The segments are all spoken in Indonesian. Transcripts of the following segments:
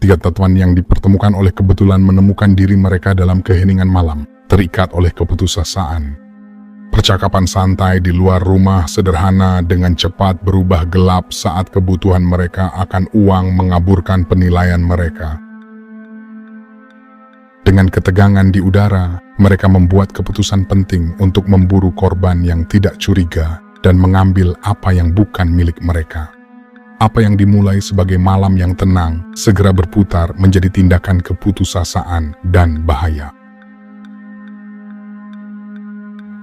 Tiga tetuan yang dipertemukan oleh kebetulan menemukan diri mereka dalam keheningan malam, terikat oleh keputusasaan. Percakapan santai di luar rumah sederhana dengan cepat berubah gelap saat kebutuhan mereka akan uang mengaburkan penilaian mereka. Dengan ketegangan di udara, mereka membuat keputusan penting untuk memburu korban yang tidak curiga dan mengambil apa yang bukan milik mereka. Apa yang dimulai sebagai malam yang tenang segera berputar menjadi tindakan keputusasaan dan bahaya.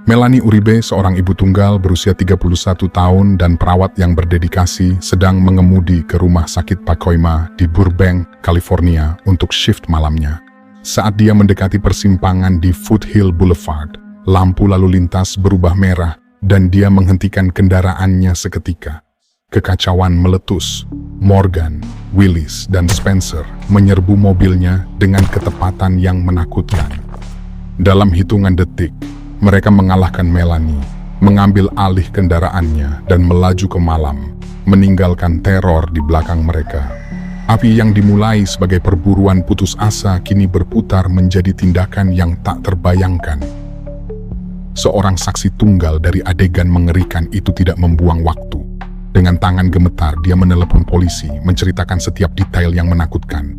Melanie Uribe, seorang ibu tunggal berusia 31 tahun dan perawat yang berdedikasi, sedang mengemudi ke rumah sakit Pacoima di Burbank, California untuk shift malamnya. Saat dia mendekati persimpangan di Foothill Boulevard, lampu lalu lintas berubah merah dan dia menghentikan kendaraannya seketika. Kekacauan meletus. Morgan, Willis, dan Spencer menyerbu mobilnya dengan ketepatan yang menakutkan. Dalam hitungan detik, mereka mengalahkan Melanie, mengambil alih kendaraannya dan melaju ke malam, meninggalkan teror di belakang mereka. Api yang dimulai sebagai perburuan putus asa kini berputar menjadi tindakan yang tak terbayangkan. Seorang saksi tunggal dari adegan mengerikan itu tidak membuang waktu. Dengan tangan gemetar, dia menelepon polisi, menceritakan setiap detail yang menakutkan.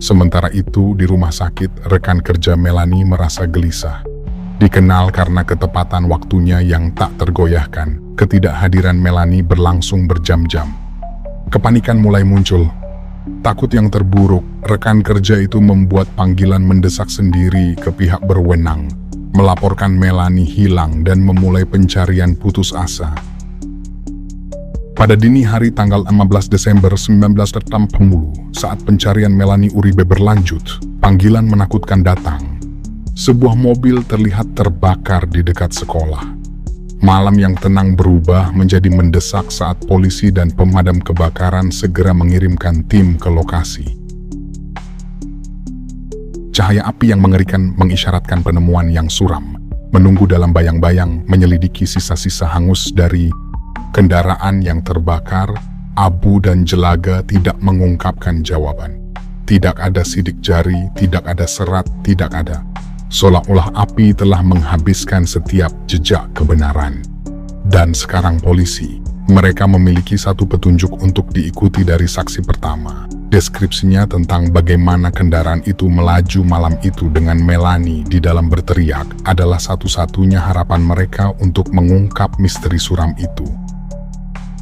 Sementara itu, di rumah sakit, rekan kerja Melanie merasa gelisah. Dikenal karena ketepatan waktunya yang tak tergoyahkan, ketidakhadiran Melanie berlangsung berjam-jam. Kepanikan mulai muncul. Takut yang terburuk, rekan kerja itu membuat panggilan mendesak sendiri ke pihak berwenang, melaporkan Melanie hilang dan memulai pencarian putus asa. Pada dini hari tanggal 15 Desember 1980, saat pencarian Melanie Uribe berlanjut, panggilan menakutkan datang. Sebuah mobil terlihat terbakar di dekat sekolah. Malam yang tenang berubah menjadi mendesak saat polisi dan pemadam kebakaran segera mengirimkan tim ke lokasi. Cahaya api yang mengerikan mengisyaratkan penemuan yang suram. Menunggu dalam bayang-bayang menyelidiki sisa-sisa hangus dari kendaraan yang terbakar, abu dan jelaga tidak mengungkapkan jawaban. Tidak ada sidik jari, tidak ada serat, tidak ada. Seolah-olah api telah menghabiskan setiap jejak kebenaran. Dan sekarang polisi, mereka memiliki satu petunjuk untuk diikuti dari saksi pertama. Deskripsinya tentang bagaimana kendaraan itu melaju malam itu dengan Melanie di dalam berteriak adalah satu-satunya harapan mereka untuk mengungkap misteri suram itu.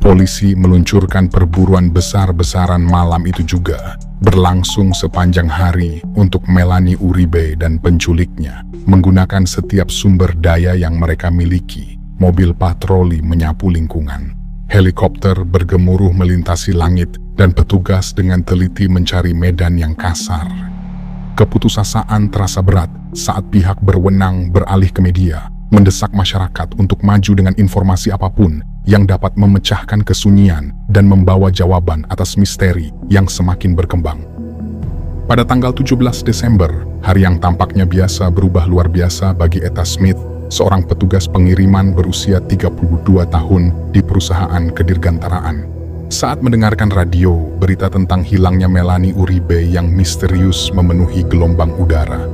Polisi meluncurkan perburuan besar-besaran malam itu juga, berlangsung sepanjang hari untuk Melanie Uribe dan penculiknya, menggunakan setiap sumber daya yang mereka miliki. Mobil patroli menyapu lingkungan, helikopter bergemuruh melintasi langit, dan petugas dengan teliti mencari medan yang kasar. Keputusasaan terasa berat saat pihak berwenang beralih ke media, mendesak masyarakat untuk maju dengan informasi apapun yang dapat memecahkan kesunyian dan membawa jawaban atas misteri yang semakin berkembang. Pada tanggal 17 Desember, hari yang tampaknya biasa berubah luar biasa bagi Etta Smith, seorang petugas pengiriman berusia 32 tahun di perusahaan kedirgantaraan. Saat mendengarkan radio, berita tentang hilangnya Melanie Uribe yang misterius memenuhi gelombang udara.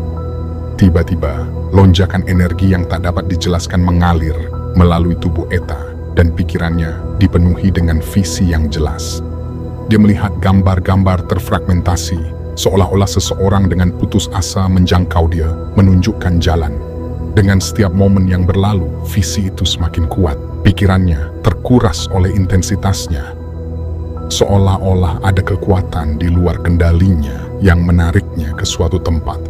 Tiba-tiba, lonjakan energi yang tak dapat dijelaskan mengalir melalui tubuh Etta, dan pikirannya dipenuhi dengan visi yang jelas. Dia melihat gambar-gambar terfragmentasi, seolah-olah seseorang dengan putus asa menjangkau dia, menunjukkan jalan. Dengan setiap momen yang berlalu, visi itu semakin kuat. Pikirannya terkuras oleh intensitasnya. Seolah-olah ada kekuatan di luar kendalinya yang menariknya ke suatu tempat.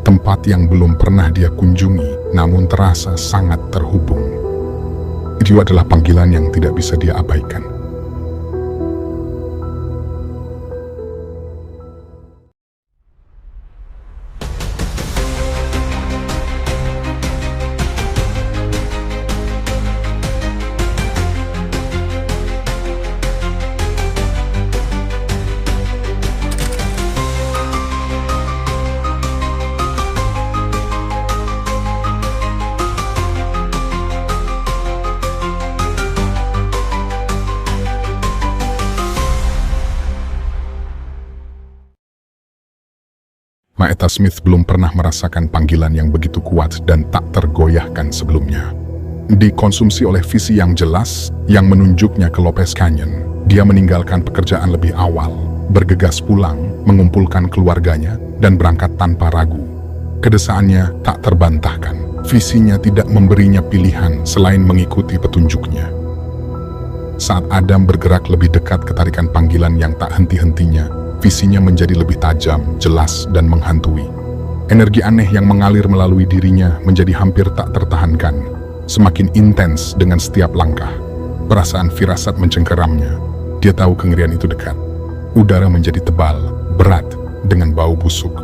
Tempat yang belum pernah dia kunjungi, namun terasa sangat terhubung. Itu adalah panggilan yang tidak bisa dia abaikan. Maeta Smith belum pernah merasakan panggilan yang begitu kuat dan tak tergoyahkan sebelumnya. Dikonsumsi oleh visi yang jelas yang menunjuknya ke Lopez Canyon, dia meninggalkan pekerjaan lebih awal, bergegas pulang, mengumpulkan keluarganya, dan berangkat tanpa ragu. Kedesaannya tak terbantahkan. Visinya tidak memberinya pilihan selain mengikuti petunjuknya. Saat Adam bergerak lebih dekat ke tarikan panggilan yang tak henti-hentinya, visinya menjadi lebih tajam, jelas, dan menghantui. Energi aneh yang mengalir melalui dirinya menjadi hampir tak tertahankan, semakin intens dengan setiap langkah. Perasaan firasat mencengkeramnya. Dia tahu kengerian itu dekat. Udara menjadi tebal, berat, dengan bau busuk.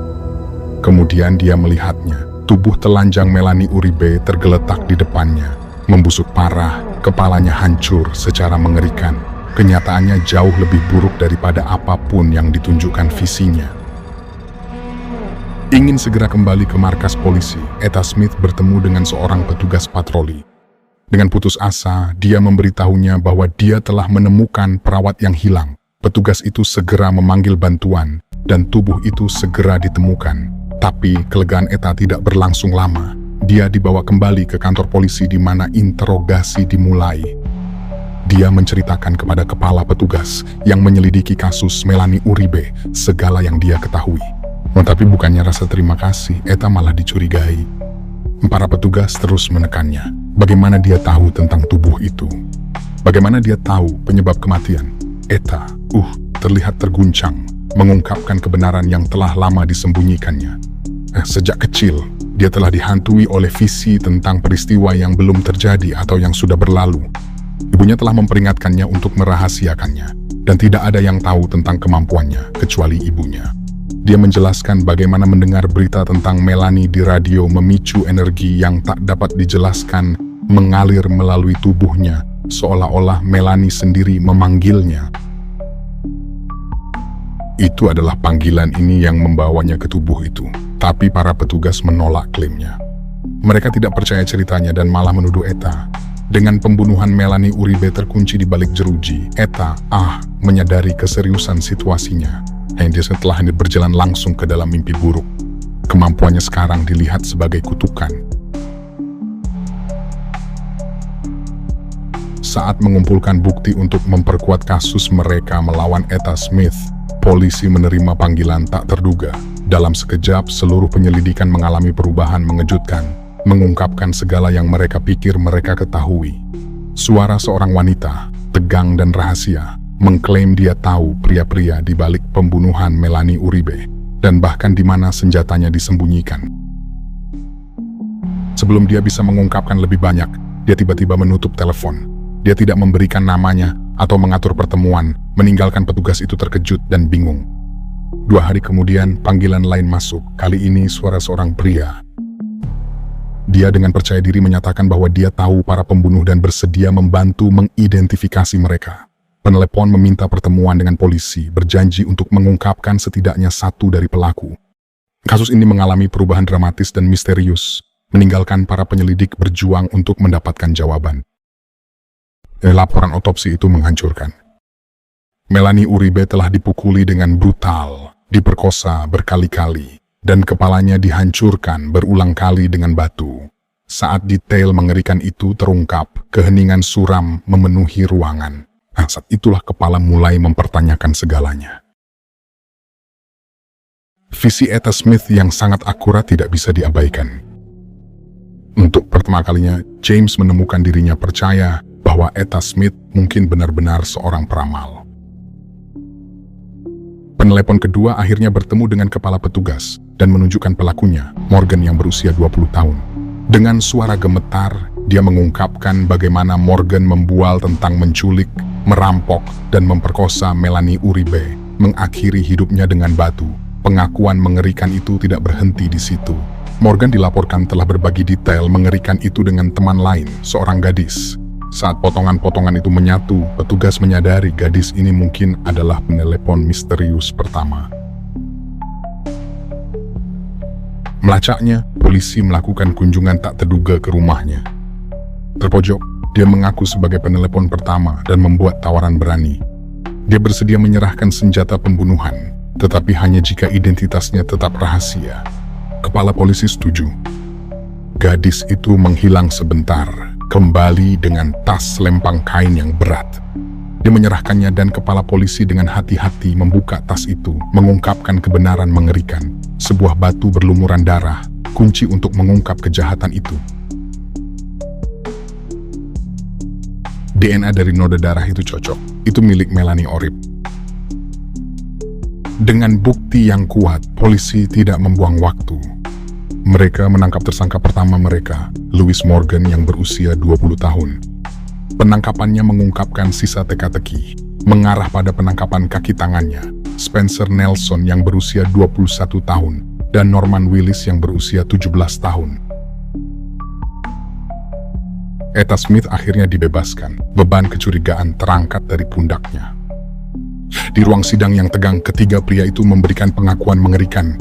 Kemudian dia melihatnya. Tubuh telanjang Melanie Uribe tergeletak di depannya, membusuk parah, kepalanya hancur secara mengerikan. Kenyataannya jauh lebih buruk daripada apapun yang ditunjukkan visinya. Ingin segera kembali ke markas polisi, Etta Smith bertemu dengan seorang petugas patroli. Dengan putus asa, dia memberitahunya bahwa dia telah menemukan perawat yang hilang. Petugas itu segera memanggil bantuan, dan tubuh itu segera ditemukan. Tapi kelegaan Etta tidak berlangsung lama. Dia dibawa kembali ke kantor polisi di mana interogasi dimulai. Dia menceritakan kepada kepala petugas yang menyelidiki kasus Melanie Uribe segala yang dia ketahui. Tetapi bukannya rasa terima kasih, Etta malah dicurigai. Para petugas terus menekannya. Bagaimana dia tahu tentang tubuh itu? Bagaimana dia tahu penyebab kematian? Etta, terlihat terguncang, mengungkapkan kebenaran yang telah lama disembunyikannya. Sejak kecil, dia telah dihantui oleh visi tentang peristiwa yang belum terjadi atau yang sudah berlalu. Ibunya telah memperingatkannya untuk merahasiakannya, dan tidak ada yang tahu tentang kemampuannya kecuali ibunya. Dia menjelaskan bagaimana mendengar berita tentang Melanie di radio memicu energi yang tak dapat dijelaskan mengalir melalui tubuhnya, seolah-olah Melanie sendiri memanggilnya. Itu adalah panggilan ini yang membawanya ke tubuh itu, tapi para petugas menolak klaimnya. Mereka tidak percaya ceritanya dan malah menuduh Etta. Dengan pembunuhan Melanie Uribe terkunci di balik jeruji, Etta menyadari keseriusan situasinya. Dia setelah berjalan langsung ke dalam mimpi buruk. Kemampuannya sekarang dilihat sebagai kutukan. Saat mengumpulkan bukti untuk memperkuat kasus mereka melawan Etta Smith, polisi menerima panggilan tak terduga. Dalam sekejap, seluruh penyelidikan mengalami perubahan mengejutkan, mengungkapkan segala yang mereka pikir mereka ketahui. Suara seorang wanita, tegang dan rahasia, mengklaim dia tahu pria-pria di balik pembunuhan Melanie Uribe, dan bahkan di mana senjatanya disembunyikan. Sebelum dia bisa mengungkapkan lebih banyak, dia tiba-tiba menutup telepon. Dia tidak memberikan namanya atau mengatur pertemuan, meninggalkan petugas itu terkejut dan bingung. 2 hari kemudian, panggilan lain masuk, kali ini suara seorang pria. Dia dengan percaya diri menyatakan bahwa dia tahu para pembunuh dan bersedia membantu mengidentifikasi mereka. Penelepon meminta pertemuan dengan polisi, berjanji untuk mengungkapkan setidaknya 1 dari pelaku. Kasus ini mengalami perubahan dramatis dan misterius, meninggalkan para penyelidik berjuang untuk mendapatkan jawaban. Laporan otopsi itu menghancurkan. Melanie Uribe telah dipukuli dengan brutal, diperkosa berkali-kali, dan kepalanya dihancurkan berulang kali dengan batu. Saat detail mengerikan itu terungkap, keheningan suram memenuhi ruangan. Saat itulah kepala mulai mempertanyakan segalanya. Visi Etta Smith yang sangat akurat tidak bisa diabaikan. Untuk pertama kalinya, James menemukan dirinya percaya bahwa Etta Smith mungkin benar-benar seorang peramal. Penelepon kedua akhirnya bertemu dengan kepala petugas dan menunjukkan pelakunya, Morgan yang berusia 20 tahun. Dengan suara gemetar, dia mengungkapkan bagaimana Morgan membual tentang menculik, merampok, dan memperkosa Melanie Uribe, mengakhiri hidupnya dengan batu. Pengakuan mengerikan itu tidak berhenti di situ. Morgan dilaporkan telah berbagi detail mengerikan itu dengan teman lain, seorang gadis. Saat potongan-potongan itu menyatu, petugas menyadari gadis ini mungkin adalah penelepon misterius pertama. Melacaknya, polisi melakukan kunjungan tak terduga ke rumahnya. Terpojok, dia mengaku sebagai penelepon pertama dan membuat tawaran berani. Dia bersedia menyerahkan senjata pembunuhan, tetapi hanya jika identitasnya tetap rahasia. Kepala polisi setuju. Gadis itu menghilang sebentar, kembali dengan tas selempang kain yang berat. Dia menyerahkannya dan kepala polisi dengan hati-hati membuka tas itu, mengungkapkan kebenaran mengerikan. Sebuah batu berlumuran darah, kunci untuk mengungkap kejahatan itu. DNA dari noda darah itu cocok. Itu milik Melanie Orib. Dengan bukti yang kuat, polisi tidak membuang waktu. Mereka menangkap tersangka pertama mereka, Louis Morgan yang berusia 20 tahun. Penangkapannya mengungkapkan sisa teka-teki, mengarah pada penangkapan kaki tangannya, Spencer Nelson yang berusia 21 tahun, dan Norman Willis yang berusia 17 tahun. Etta Smith akhirnya dibebaskan, beban kecurigaan terangkat dari pundaknya. Di ruang sidang yang tegang, ketiga pria itu memberikan pengakuan mengerikan.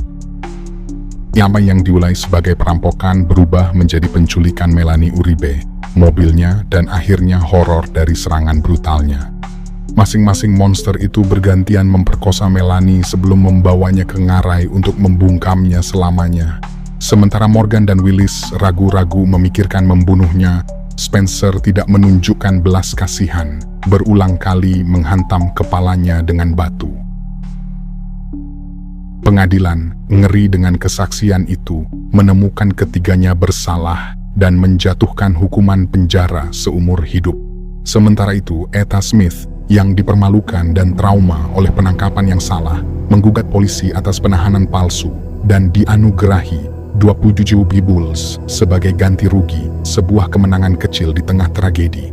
Apa yang diulai sebagai perampokan berubah menjadi penculikan Melanie Uribe, mobilnya, dan akhirnya horor dari serangan brutalnya. Masing-masing monster itu bergantian memperkosa Melanie sebelum membawanya ke ngarai untuk membungkamnya selamanya. Sementara Morgan dan Willis ragu-ragu memikirkan membunuhnya, Spencer tidak menunjukkan belas kasihan, berulang kali menghantam kepalanya dengan batu. Pengadilan, ngeri dengan kesaksian itu, menemukan ketiganya bersalah dan menjatuhkan hukuman penjara seumur hidup. Sementara itu, Etta Smith yang dipermalukan dan trauma oleh penangkapan yang salah, menggugat polisi atas penahanan palsu dan dianugerahi 27 Bulls sebagai ganti rugi, sebuah kemenangan kecil di tengah tragedi.